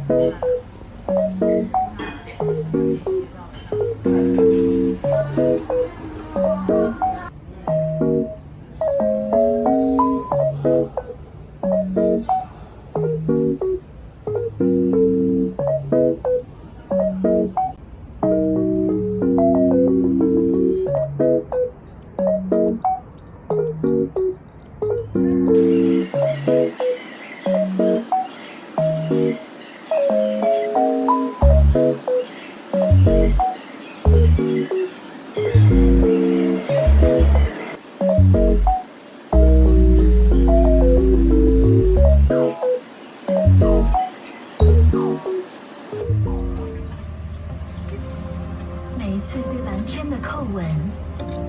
每一次对蓝天的叩吻，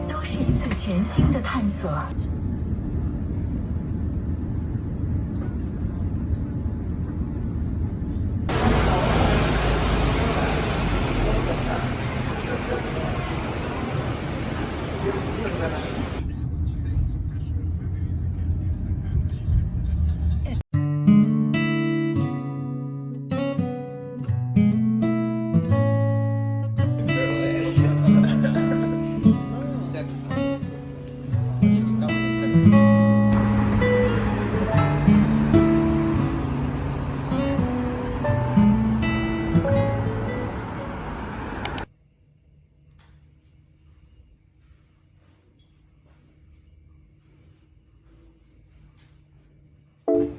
都是一次全新的探索。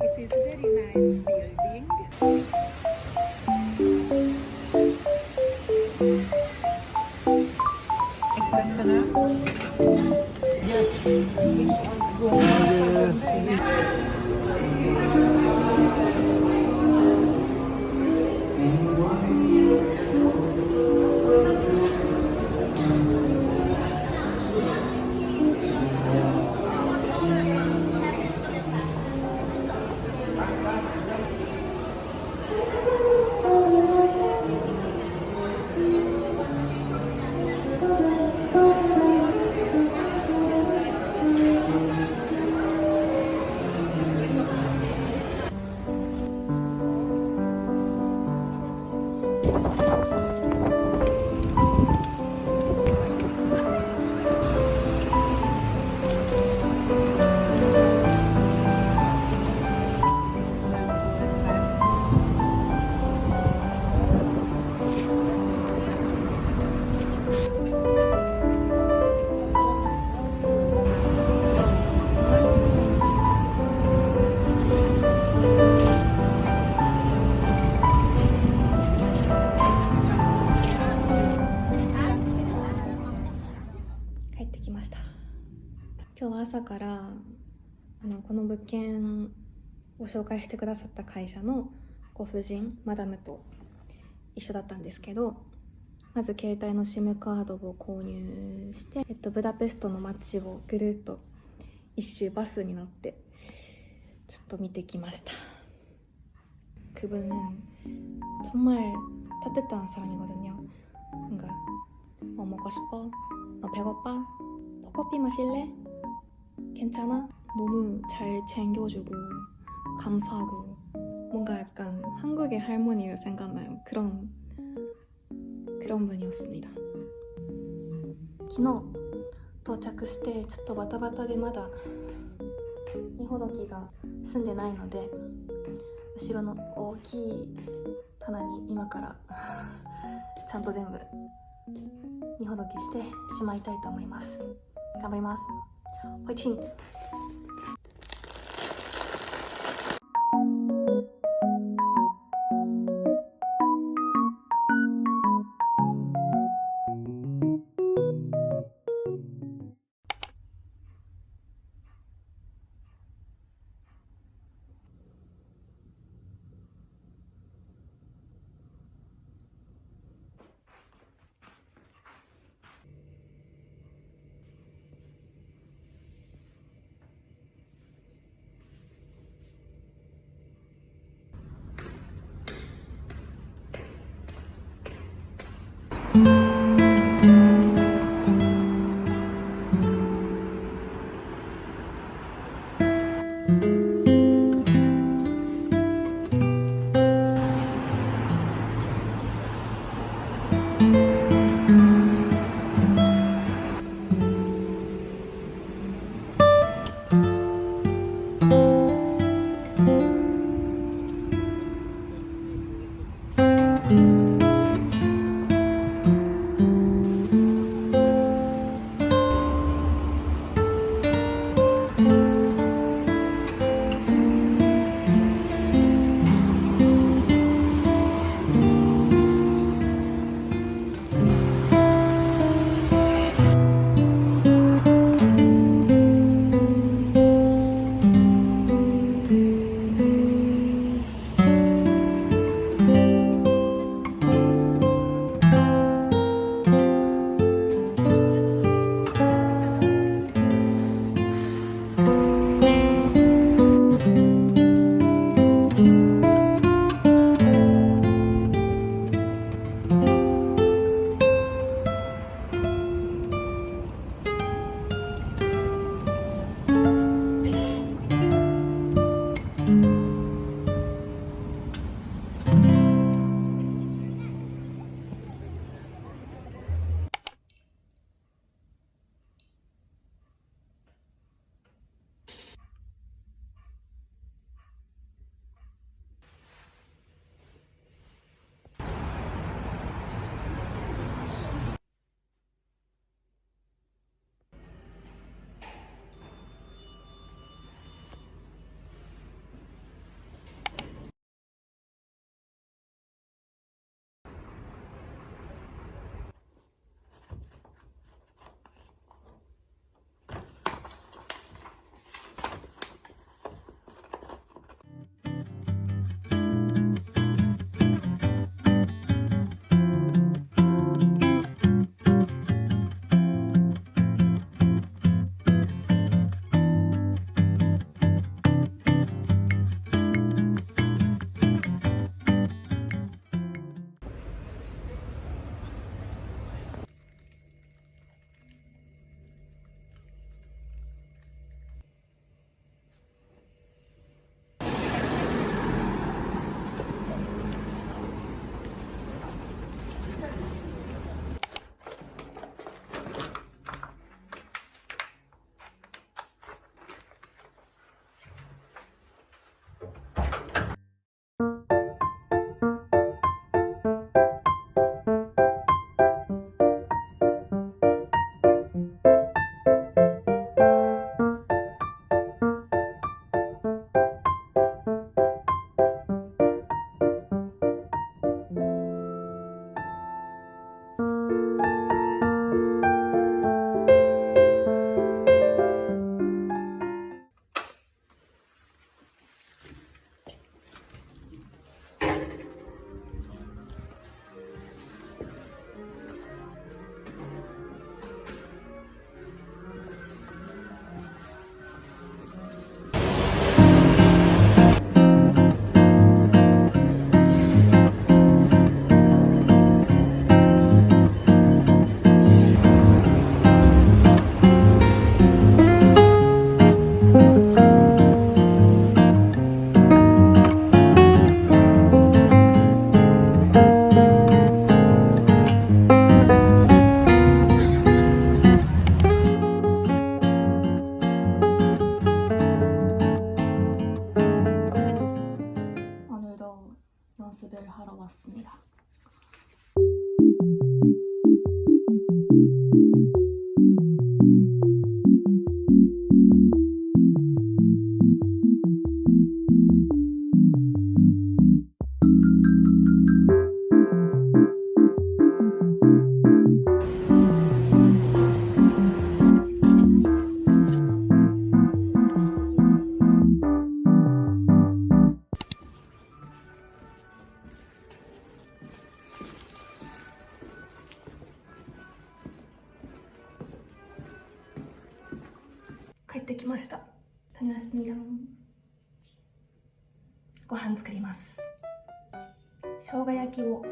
It is very nice building. Köszönöm.今日は朝からこの物件を紹介してくださった会社のご婦人マダムと一緒だったんですけど、まず携帯の SIM カードを購入して、ブダペストの街をぐるっと一周バスに乗ってちょっと見てきました。그분은 정말 따뜻한 사람이거든요. 뭔가 뭐 먹고 싶어? 너 배고파? 커피 마실래? 괜찮아? 너무 잘 챙겨주고 감사하고 뭔가 약간 한국의 할머니를 생각나요. 그런 분이었습니다. 昨日到着してちょっとバタバタでまだ荷ほどきが済んでないので、後ろの大きい棚に今からちゃんと全部荷ほどきしてしまいたいと思います。頑張ります。ホイチン。를 하러 왔습니다.帰ってきました。다녀왔습니다。ご飯作ります。生姜焼きを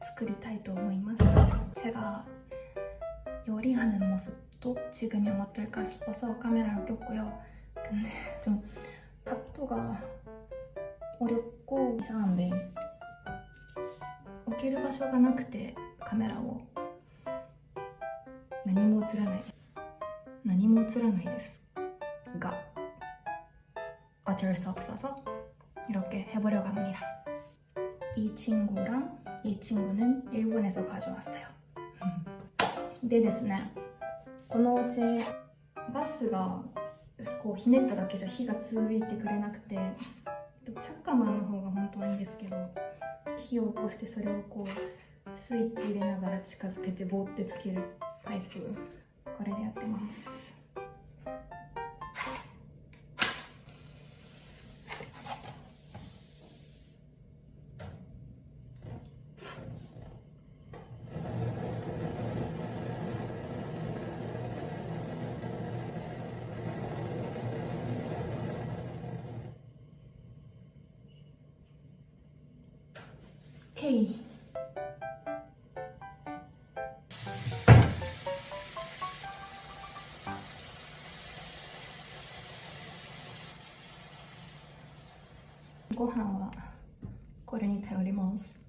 作りたいと思います。제가 요리하는 모습도 지금이 어떨까 싶어서 카메라를 켰고요. 근데 좀 각도가 어렵고 이상한데 置ける場所がなくてカメラを何も映らないです가 어쩔 수 없어서 이렇게 해보려고 합니다. 이 친구랑 이 친구는 일본에서 가져왔어요. 근데 ですね、このお家ガスがこうひねっただけじゃ火がついてくれなくて、チャッカマンの方が本当はいいんですけど、火を起こしてそれをこうスイッチ入れながら近づけてボーってつけるタイプ、これでやってます。OK。ご飯はこれに頼ります。